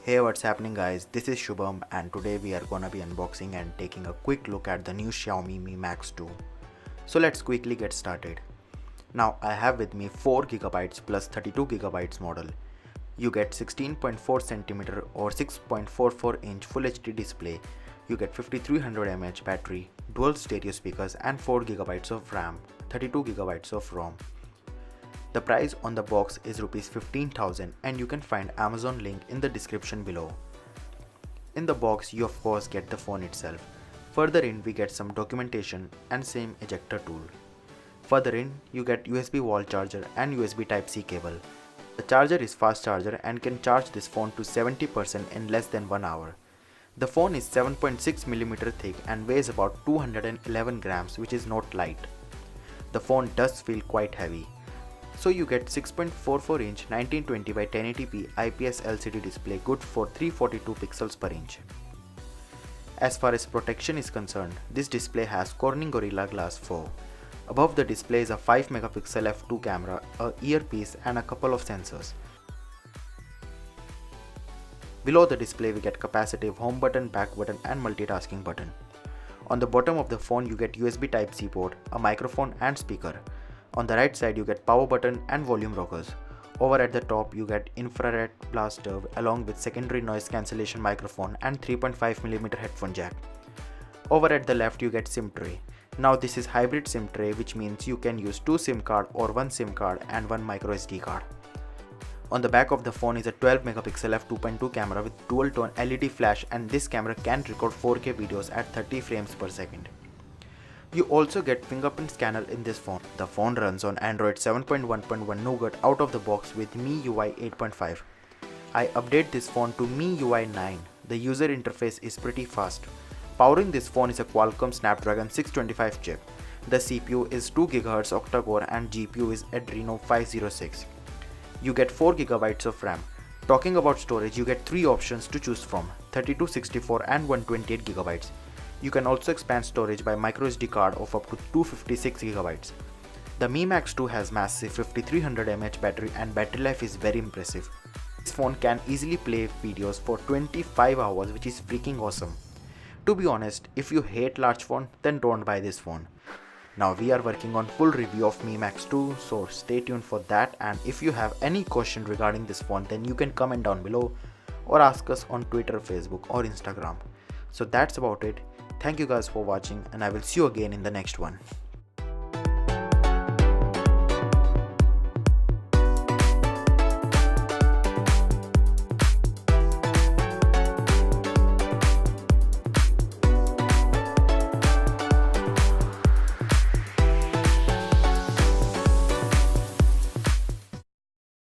Hey, what's happening guys, this is Shubham and today we are gonna be unboxing and taking a quick look at the new Xiaomi Mi Max 2. So let's quickly get started. Now I have with me 4GB plus 32GB model. You get 16.4cm or 6.44 inch Full HD display. You get 5300 mAh battery, dual stereo speakers and 4GB of RAM, 32GB of ROM. The price on the box is Rs 15,000 and you can find Amazon link in the description below. In the box you of course get the phone itself. Further in we get some documentation and same ejector tool. Further in you get USB wall charger and USB Type-C cable. The charger is fast charger and can charge this phone to 70% in less than 1 hour. The phone is 7.6mm thick and weighs about 211 grams, which is not light. The phone does feel quite heavy. So you get 6.44 inch 1920 by 1080p IPS LCD display good for 342 pixels per inch. As far as protection is concerned, this display has Corning Gorilla Glass 4. Above the display is a 5MP f2 camera, a earpiece and a couple of sensors. Below the display we get capacitive home button, back button and multitasking button. On the bottom of the phone you get USB Type-C port, a microphone and speaker. On the right side you get power button and volume rockers. Over at the top you get infrared blaster along with secondary noise cancellation microphone and 3.5mm headphone jack. Over at the left you get SIM tray. Now this is hybrid SIM tray, which means you can use 2 SIM card or 1 SIM card and 1 microSD card. On the back of the phone is a 12MP f2.2 camera with dual tone LED flash, and this camera can record 4K videos at 30 frames per second. You also get fingerprint scanner in this phone. The phone runs on Android 7.1.1 Nougat out of the box with MIUI 8.5. I update this phone to MIUI 9. The user interface is pretty fast. Powering this phone is a Qualcomm Snapdragon 625 chip. The CPU is 2GHz octa-core and GPU is Adreno 506. You get 4GB of RAM. Talking about storage, you get 3 options to choose from: 32, 64 and 128GB. You can also expand storage by microSD card of up to 256GB. The Mi Max 2 has massive 5300 mAh battery and battery life is very impressive. This phone can easily play videos for 25 hours, which is freaking awesome. To be honest, if you hate large phone, then don't buy this phone. Now we are working on full review of Mi Max 2, so stay tuned for that, and if you have any question regarding this phone then you can comment down below or ask us on Twitter, Facebook or Instagram. So that's about it. Thank you guys for watching and I will see you again in the next one.